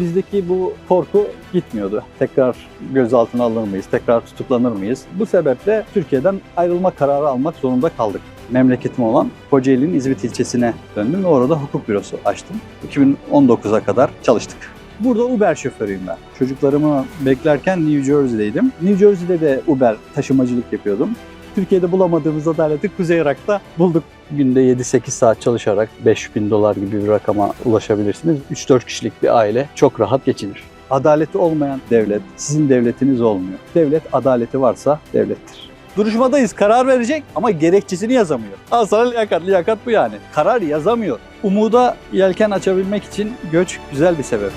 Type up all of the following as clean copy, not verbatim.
bizdeki bu korku gitmiyordu. Tekrar gözaltına alınır mıyız, tekrar tutuklanır mıyız? Bu sebeple Türkiye'den ayrılma kararı almak zorunda kaldık. Memleketim olan Kocaeli'nin İzmit ilçesine döndüm ve orada hukuk bürosu açtım. 2019'a kadar çalıştık. Burada Uber şoförüyüm ben. Çocuklarımı beklerken New Jersey'deydim. New Jersey'de de Uber taşımacılık yapıyordum. Türkiye'de bulamadığımız adaleti Kuzey Irak'ta bulduk. Günde 7-8 saat çalışarak $5.000 gibi bir rakama ulaşabilirsiniz. 3-4 kişilik bir aile çok rahat geçinir. Adaleti olmayan devlet sizin devletiniz olmuyor. Devlet adaleti varsa devlettir. Duruşmadayız, karar verecek ama gerekçesini yazamıyor. Al sana liyakat, liyakat bu yani. Karar yazamıyor. Umuda yelken açabilmek için göç güzel bir sebep.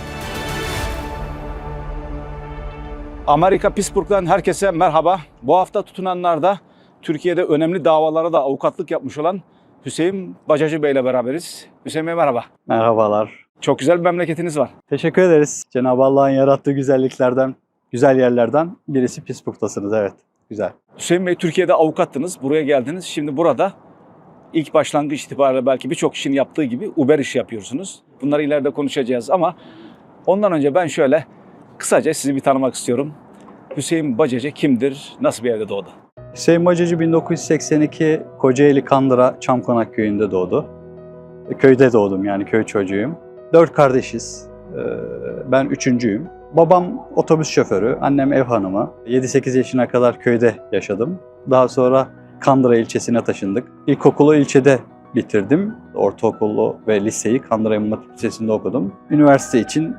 Amerika Pittsburgh'dan herkese merhaba. Bu hafta tutunanlarda Türkiye'de önemli davalara da avukatlık yapmış olan Hüseyin Bacacı Bey ile beraberiz. Hüseyin Bey merhaba. Merhabalar. Çok güzel bir memleketiniz var. Teşekkür ederiz. Cenab-ı Allah'ın yarattığı güzelliklerden, güzel yerlerden birisi Pittsburgh'tasınız. Evet, güzel. Hüseyin Bey Türkiye'de avukattınız, buraya geldiniz. Şimdi burada ilk başlangıç itibariyle belki birçok kişinin yaptığı gibi Uber işi yapıyorsunuz. Bunları ileride konuşacağız ama ondan önce ben şöyle kısaca sizi bir tanımak istiyorum. Hüseyin Bacacı kimdir, nasıl bir evde doğdu? Hüseyin Bacacı 1982 Kocaeli Kandıra Çamkonak köyünde doğdu. Köyde doğdum yani köy çocuğuyum. 4 kardeşiz. Ben üçüncüyüm. Babam otobüs şoförü, annem ev hanımı. 7-8 yaşına kadar köyde yaşadım. Daha sonra Kandıra ilçesine taşındık. İlkokulu ilçede bitirdim. Ortaokulu ve liseyi Kandıra İmam Hatip Lisesi'nde okudum. Üniversite için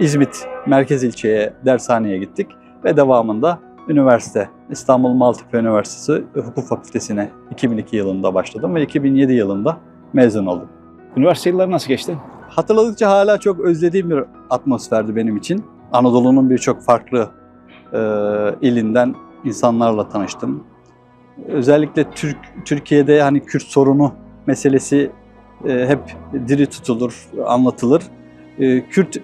İzmit Merkez ilçeye dershaneye gittik ve devamında üniversite İstanbul Maltepe Üniversitesi Hukuk Fakültesine 2002 yılında başladım ve 2007 yılında mezun oldum. Üniversite yılları nasıl geçti? Hatırladıkça hala çok özlediğim bir atmosferdi benim için. Anadolu'nun birçok farklı ilinden insanlarla tanıştım. Özellikle Türkiye'de hani Kürt sorunu meselesi hep diri tutulur, anlatılır. Kürt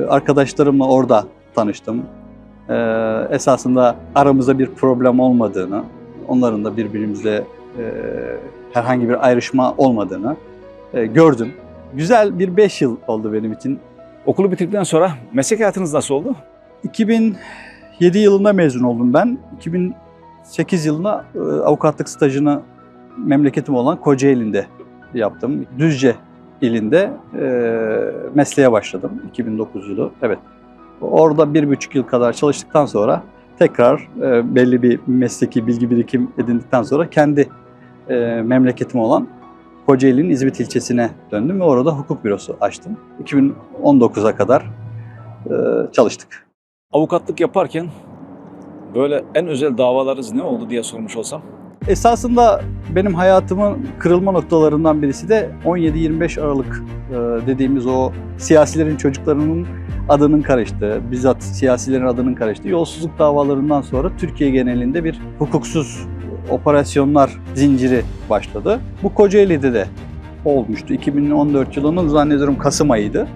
arkadaşlarımla orada tanıştım. Esasında aramızda bir problem olmadığını, onların da birbirimizle herhangi bir ayrışma olmadığını gördüm. Güzel bir 5 yıl oldu benim için. Okulu bitirdikten sonra meslek hayatınız nasıl oldu? 2007 yılında mezun oldum ben. 2008 yılında avukatlık stajını memleketim olan Kocaeli'nde yaptım. Düzce ilinde mesleğe başladım 2009 yılı. Evet. Orada 1,5 yıl kadar çalıştıktan sonra tekrar belli bir mesleki bilgi birikim edindikten sonra kendi memleketim olan Kocaeli'nin İzmit ilçesine döndüm ve orada hukuk bürosu açtım. 2019'a kadar çalıştık. Avukatlık yaparken böyle en özel davalarınız ne oldu diye sormuş olsam? Esasında benim hayatımın kırılma noktalarından birisi de 17-25 Aralık dediğimiz o siyasilerin çocuklarının adının karıştığı, bizzat siyasilerin adının karıştığı yolsuzluk davalarından sonra Türkiye genelinde bir hukuksuz operasyonlar zinciri başladı. Bu Kocaeli'de de olmuştu. 2014 yılının zannediyorum Kasım ayıydı.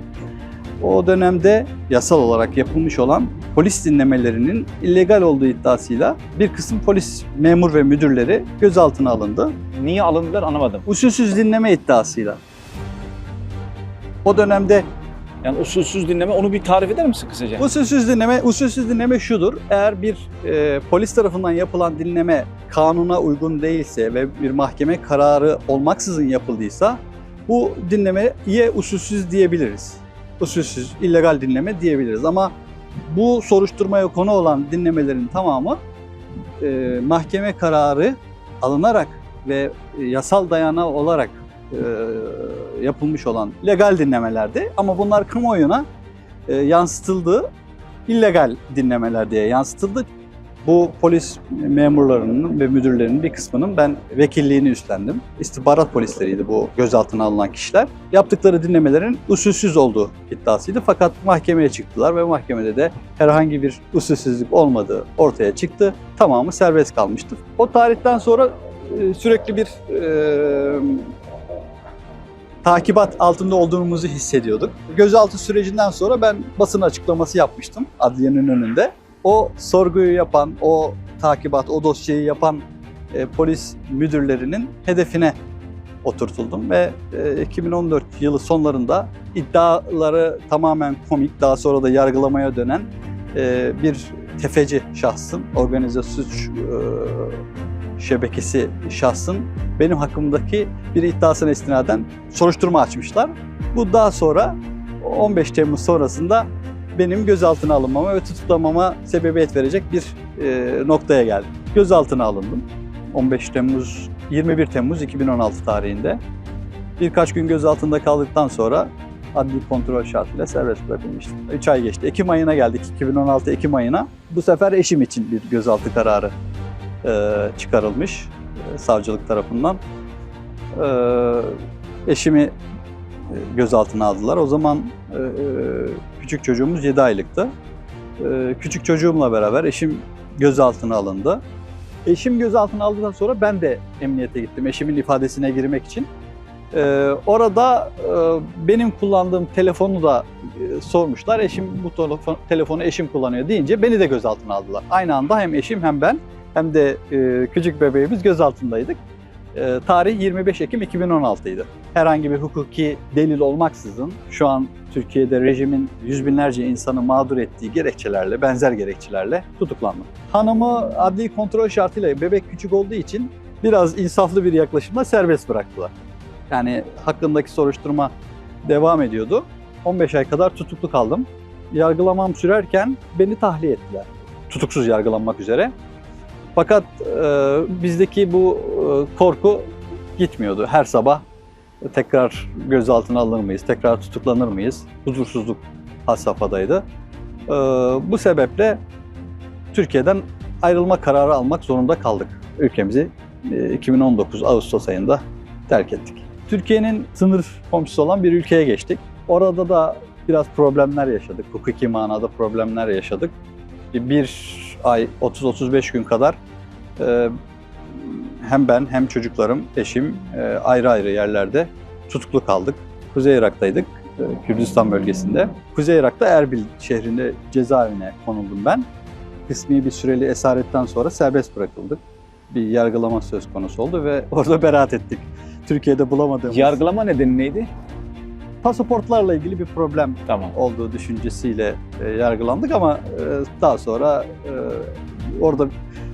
O dönemde yasal olarak yapılmış olan polis dinlemelerinin illegal olduğu iddiasıyla bir kısım polis memur ve müdürleri gözaltına alındı. Niye alındılar anlamadım. Usulsüz dinleme iddiasıyla. O dönemde Yani usulsüz dinleme, onu bir tarif eder misin kısaca? usulsüz dinleme şudur. Eğer bir polis tarafından yapılan dinleme kanuna uygun değilse ve bir mahkeme kararı olmaksızın yapıldıysa bu dinlemeye usulsüz diyebiliriz. Usulsüz, illegal dinleme diyebiliriz ama bu soruşturmaya konu olan dinlemelerin tamamı mahkeme kararı alınarak ve yasal dayanağı olarak yapılmış olan legal dinlemelerdi. Ama bunlar kamuoyuna yansıtıldı, illegal dinlemeler diye yansıtıldı. Bu polis memurlarının ve müdürlerinin bir kısmının ben vekilliğini üstlendim. İstihbarat polisleriydi bu gözaltına alınan kişiler. Yaptıkları dinlemelerin usulsüz olduğu iddiasıydı. Fakat mahkemeye çıktılar ve mahkemede de herhangi bir usulsüzlük olmadığı ortaya çıktı. Tamamı serbest kalmıştı. O tarihten sonra sürekli bir takibat altında olduğumuzu hissediyorduk. Gözaltı sürecinden sonra ben basın açıklaması yapmıştım adliyenin önünde. O sorguyu yapan, o takibat, o dosyayı yapan polis müdürlerinin hedefine oturtuldum ve 2014 yılı sonlarında iddiaları tamamen komik, daha sonra da yargılamaya dönen bir tefeci şahsın, organize suç şebekesi şahsın benim hakkımdaki bir iddiasına istinaden soruşturma açmışlar. Bu daha sonra 15 Temmuz sonrasında benim gözaltına alınmama ve tutuklanmama sebebiyet verecek bir noktaya geldi. Gözaltına alındım. 21 Temmuz 2016 tarihinde. Birkaç gün gözaltında kaldıktan sonra adli kontrol şartıyla serbest bırakılmıştım. 3 ay geçti. Ekim ayına geldik. 2016 Ekim ayına. Bu sefer eşim için bir gözaltı kararı çıkarılmış savcılık tarafından. Eşimi gözaltına aldılar. O zaman küçük çocuğumuz 7 aylıktı. Küçük çocuğumla beraber eşim gözaltına alındı. Eşim gözaltına aldıktan sonra ben de emniyete gittim eşimin ifadesine girmek için. Orada benim kullandığım telefonu da sormuşlar. Eşim bu telefonu eşim kullanıyor deyince beni de gözaltına aldılar. Aynı anda hem eşim hem ben hem de küçük bebeğimiz gözaltındaydık. Tarih 25 Ekim 2016'ydı. Herhangi bir hukuki delil olmaksızın şu an Türkiye'de rejimin yüz binlerce insanı mağdur ettiği gerekçelerle, benzer gerekçelerle tutuklandım. Hanımı adli kontrol şartıyla bebek küçük olduğu için biraz insaflı bir yaklaşımla serbest bıraktılar. Yani hakkındaki soruşturma devam ediyordu. 15 ay kadar tutuklu kaldım. Yargılamam sürerken beni tahliye ettiler. Tutuksuz yargılanmak üzere. Fakat bizdeki bu korku gitmiyordu. Her sabah tekrar gözaltına alınır mıyız, tekrar tutuklanır mıyız? Huzursuzluk had safhadaydı. Bu sebeple Türkiye'den ayrılma kararı almak zorunda kaldık. Ülkemizi 2019 Ağustos ayında terk ettik. Türkiye'nin sınır komşusu olan bir ülkeye geçtik. Orada da biraz problemler yaşadık. Hukuki manada problemler yaşadık. Bir ay 30-35 gün kadar hem ben hem çocuklarım, eşim ayrı ayrı yerlerde tutuklu kaldık. Kuzey Irak'taydık, Kürdistan bölgesinde. Kuzey Irak'ta Erbil şehrinde cezaevine konuldum ben. Kısmi bir süreli esaretten sonra serbest bırakıldık. Bir yargılama söz konusu oldu ve orada beraat ettik. Türkiye'de bulamadığımız... Yargılama nedeni neydi? Pasaportlarla ilgili bir problem olduğu düşüncesiyle yargılandık ama daha sonra orada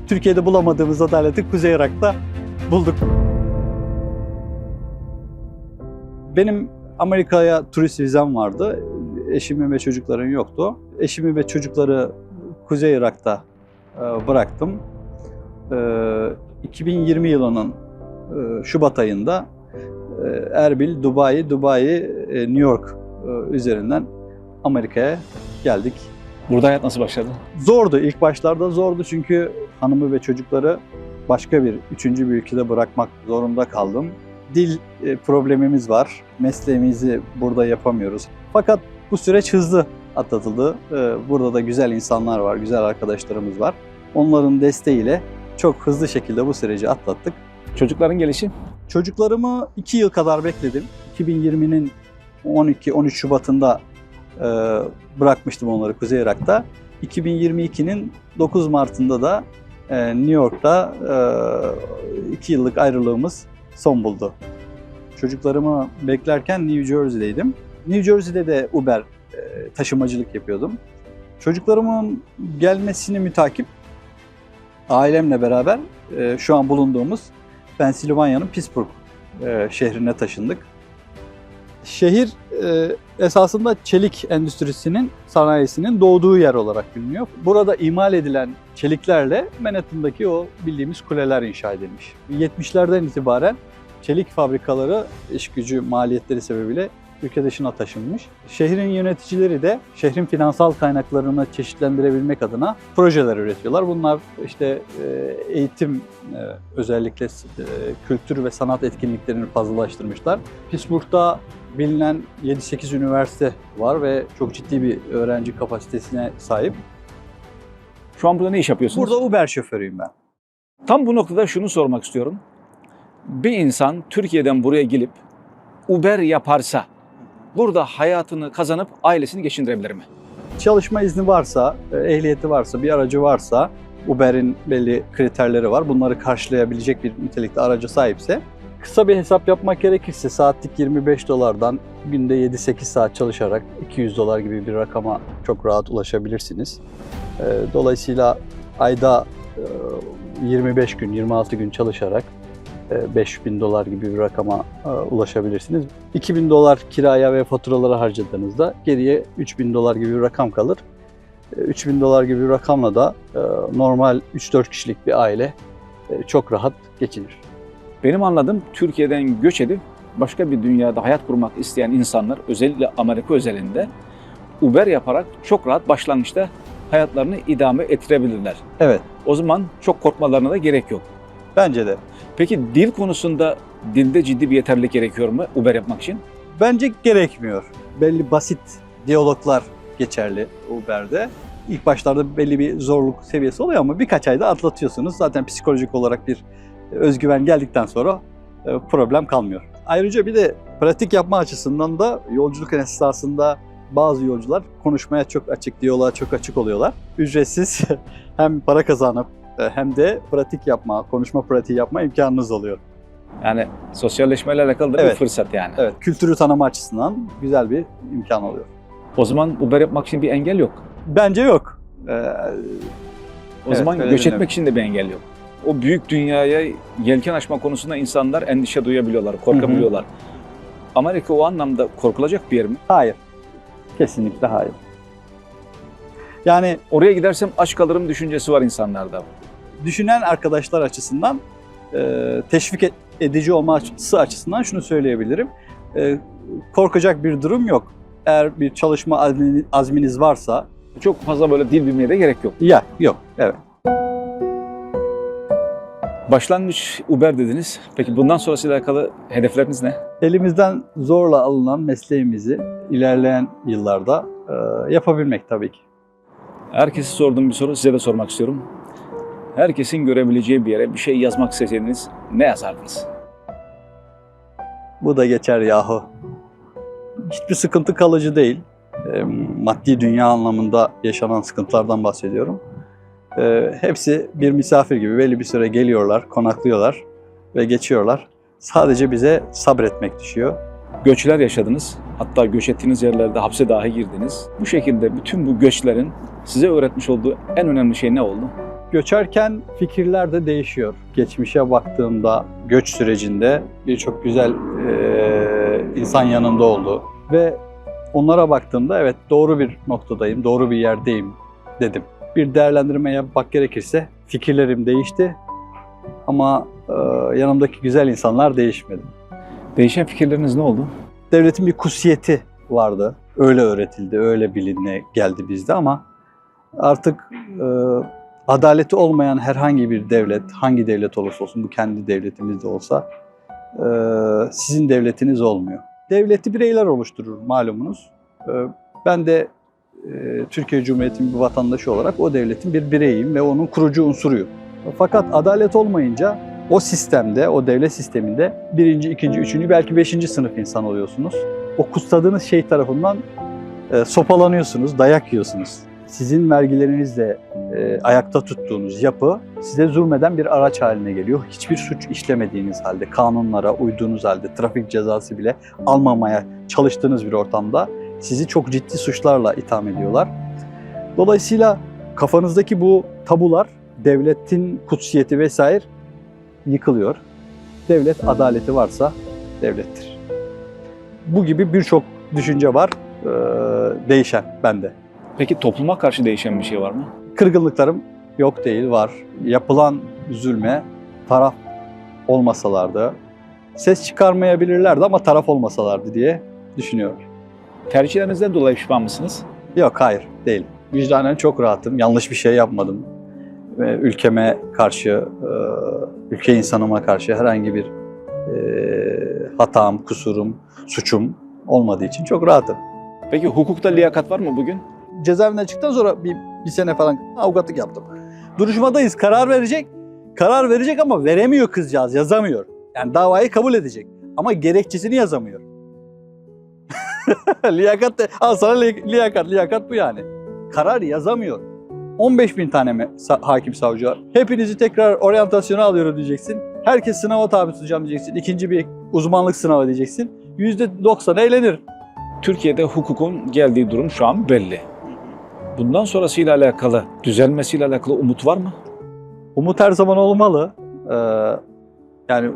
Türkiye'de bulamadığımız adaleti Kuzey Irak'ta bulduk. Benim Amerika'ya turist vizem vardı. Eşimin ve çocukların yoktu. Eşimi ve çocukları Kuzey Irak'ta bıraktım. 2020 yılının Şubat ayında Erbil, Dubai, New York üzerinden Amerika'ya geldik. Burada hayat nasıl başladı? Zordu. İlk başlarda zordu çünkü hanımı ve çocukları başka bir, üçüncü bir ülkede bırakmak zorunda kaldım. Dil problemimiz var. Mesleğimizi burada yapamıyoruz. Fakat bu süreç hızlı atlatıldı. Burada da güzel insanlar var, güzel arkadaşlarımız var. Onların desteğiyle çok hızlı şekilde bu süreci atlattık. Çocukların gelişi? Çocuklarımı 2 yıl kadar bekledim. 2020'nin 12-13 Şubat'ında bırakmıştım onları Kuzey Irak'ta. 2022'nin 9 Mart'ında da New York'ta 2 yıllık ayrılığımız son buldu. Çocuklarımı beklerken New Jersey'deydim. New Jersey'de de Uber taşımacılık yapıyordum. Çocuklarımın gelmesini mütakip ailemle beraber şu an bulunduğumuz Pensilvanya'nın Pittsburgh şehrine taşındık. Şehir esasında çelik endüstrisinin, sanayisinin doğduğu yer olarak biliniyor. Burada imal edilen çeliklerle Manhattan'daki o bildiğimiz kuleler inşa edilmiş. 70'lerden itibaren çelik fabrikaları iş gücü maliyetleri sebebiyle ülke dışına taşınmış. Şehrin yöneticileri de şehrin finansal kaynaklarını çeşitlendirebilmek adına projeler üretiyorlar. Bunlar işte eğitim, özellikle kültür ve sanat etkinliklerini fazlalaştırmışlar. Pittsburgh'da bilinen 7-8 üniversite var ve çok ciddi bir öğrenci kapasitesine sahip. Şu an burada ne iş yapıyorsunuz? Burada Uber şoförüyüm ben. Tam bu noktada şunu sormak istiyorum. Bir insan Türkiye'den buraya gelip Uber yaparsa burada hayatını kazanıp ailesini geçindirebilir mi? Çalışma izni varsa, ehliyeti varsa, bir aracı varsa, Uber'in belli kriterleri var. Bunları karşılayabilecek bir nitelikte araca sahipse Kısa bir hesap yapmak gerekirse saatlik 25 dolardan günde 7-8 saat çalışarak 200 dolar gibi bir rakama çok rahat ulaşabilirsiniz. Dolayısıyla ayda 25 gün, 26 gün çalışarak 5.000 dolar gibi bir rakama ulaşabilirsiniz. 2.000 dolar kiraya ve faturalara harcadığınızda geriye 3.000 dolar gibi bir rakam kalır. 3.000 dolar gibi bir rakamla da normal 3-4 kişilik bir aile çok rahat geçinir. Benim anladığım Türkiye'den göç edip başka bir dünyada hayat kurmak isteyen insanlar özellikle Amerika özelinde Uber yaparak çok rahat başlangıçta hayatlarını idame ettirebilirler. Evet. O zaman çok korkmalarına da gerek yok. Bence de. Peki dil konusunda dilde ciddi bir yeterlilik gerekiyor mu Uber yapmak için? Bence gerekmiyor. Belli basit diyaloglar geçerli Uber'de. İlk başlarda belli bir zorluk seviyesi oluyor ama birkaç ayda atlatıyorsunuz. Zaten psikolojik olarak bir özgüven geldikten sonra problem kalmıyor. Ayrıca bir de pratik yapma açısından da yolculuk esnasında bazı yolcular konuşmaya çok açık, diyaloğa çok açık oluyorlar. Ücretsiz hem para kazanıp hem de pratik yapma, konuşma pratiği yapma imkanınız oluyor. Yani sosyalleşmeyle alakalı da bir Evet. fırsat yani. Evet, kültürü tanıma açısından güzel bir imkan oluyor. O zaman Uber yapmak için bir engel yok. Bence yok. O Evet, zaman öyle göç dinliyorum. etmek için de bir engel yok. O büyük dünyaya yelken açma konusunda insanlar endişe duyabiliyorlar, korkabiliyorlar. Amerika o anlamda korkulacak bir yer mi? Hayır. Kesinlikle hayır. Yani Oraya gidersem aç kalırım düşüncesi var insanlarda. düşünen arkadaşlar açısından teşvik edici olması açısından şunu söyleyebilirim. Korkacak bir durum yok. Eğer bir çalışma azminiz varsa Çok fazla böyle dil bilmeye de gerek yok. yok. Evet. Başlangıç Uber dediniz. Peki bundan sonrasıyla alakalı hedefleriniz ne? Elimizden zorla alınan mesleğimizi ilerleyen yıllarda yapabilmek tabii ki. Herkese sorduğum bir soru size de sormak istiyorum. Herkesin görebileceği bir yere bir şey yazmak isteseniz ne yazardınız? Bu da geçer yahu. Hiçbir sıkıntı kalıcı değil. Maddi dünya anlamında yaşanan sıkıntılardan bahsediyorum. Hepsi bir misafir gibi belli bir süre geliyorlar, konaklıyorlar ve geçiyorlar. Sadece bize sabretmek düşüyor. Göçler yaşadınız. Hatta göç ettiğiniz yerlerde hapse dahi girdiniz. Bu şekilde bütün bu göçlerin size öğretmiş olduğu en önemli şey ne oldu? Göçerken fikirler de değişiyor. Geçmişe baktığımda göç sürecinde birçok güzel insan yanında oldu. Ve onlara baktığımda evet doğru bir noktadayım, doğru bir yerdeyim dedim. Bir değerlendirme yapmak gerekirse fikirlerim değişti ama yanımdaki güzel insanlar değişmedi. Değişen fikirleriniz ne oldu? Devletin bir kutsiyeti vardı. Öyle öğretildi, öyle biline geldi bizde ama artık adaleti olmayan herhangi bir devlet, hangi devlet olursa olsun, bu kendi devletimizde olsa sizin devletiniz olmuyor. Devleti bireyler oluşturur malumunuz. Ben de Türkiye Cumhuriyeti'nin bir vatandaşı olarak o devletin bir bireyiyim ve onun kurucu unsuruyum. Fakat adalet olmayınca o sistemde, o devlet sisteminde birinci, ikinci, üçüncü, belki beşinci sınıf insan oluyorsunuz. O kutsadığınız şey tarafından sopalanıyorsunuz, dayak yiyorsunuz. Sizin vergilerinizle ayakta tuttuğunuz yapı size zulmeden bir araç haline geliyor. Hiçbir suç işlemediğiniz halde, kanunlara uyduğunuz halde, trafik cezası bile almamaya çalıştığınız bir ortamda sizi çok ciddi suçlarla itham ediyorlar. Dolayısıyla kafanızdaki bu tabular, devletin kutsiyeti vesaire yıkılıyor. Devlet adaleti varsa devlettir. Bu gibi birçok düşünce var değişen bende. Peki topluma karşı değişen bir şey var mı? Kırgınlıklarım yok değil, var. Yapılan zulme taraf olmasalardı, ses çıkarmayabilirlerdi ama taraf olmasalardı diye düşünüyorum. Tercihlerinizden dolayı pişman mısınız? Yok, hayır, değil. Vicdanen çok rahatım, yanlış bir şey yapmadım. Ve ülkeme karşı, ülke insanıma karşı herhangi bir hatam, kusurum, suçum olmadığı için çok rahatım. Peki hukukta liyakat var mı bugün? Cezaevinden çıktıktan sonra bir sene falan avukatlık yaptım. Duruşmadayız, karar verecek. Karar verecek ama veremiyor kızcağız, yazamıyor. Yani davayı kabul edecek ama gerekçesini yazamıyor. Liyakat de, al sana liyakat bu yani. Karar yazamıyor. 15.000 tane hakim savcı var. Hepinizi tekrar oryantasyona alıyorum diyeceksin. Herkes sınava tabi tutacağım diyeceksin. İkinci bir uzmanlık sınavı diyeceksin. %90 eğlenir. Türkiye'de hukukun geldiği durum şu an belli. Bundan sonrasıyla alakalı, düzelmesiyle alakalı umut var mı? Umut her zaman olmalı. Yani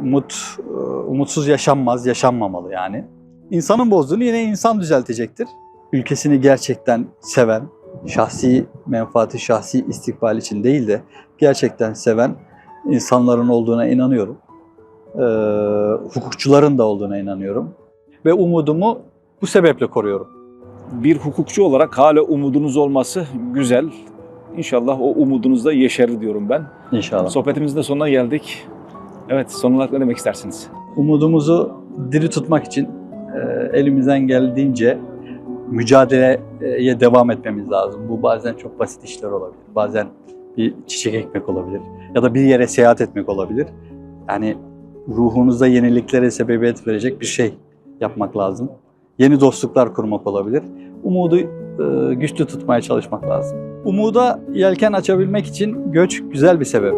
umutsuz yaşanmaz, yaşanmamalı yani. İnsanın bozduğunu yine insan düzeltecektir. Ülkesini gerçekten seven, şahsi menfaati, şahsi istikbal için değil de gerçekten seven insanların olduğuna inanıyorum. Hukukçuların da olduğuna inanıyorum. Ve umudumu bu sebeple koruyorum. Bir hukukçu olarak hala umudunuz olması güzel. İnşallah o umudunuz da yeşerir diyorum ben. İnşallah. Sohbetimizin de sonuna geldik. Evet, son olarak ne demek istersiniz? Umudumuzu diri tutmak için elimizden geldiğince mücadeleye devam etmemiz lazım. Bu bazen çok basit işler olabilir. Bazen bir çiçek ekmek olabilir. Ya da bir yere seyahat etmek olabilir. Yani ruhunuzda yeniliklere sebebiyet verecek bir şey yapmak lazım. Yeni dostluklar kurmak olabilir. Umudu güçlü tutmaya çalışmak lazım. Umuda yelken açabilmek için göç güzel bir sebep.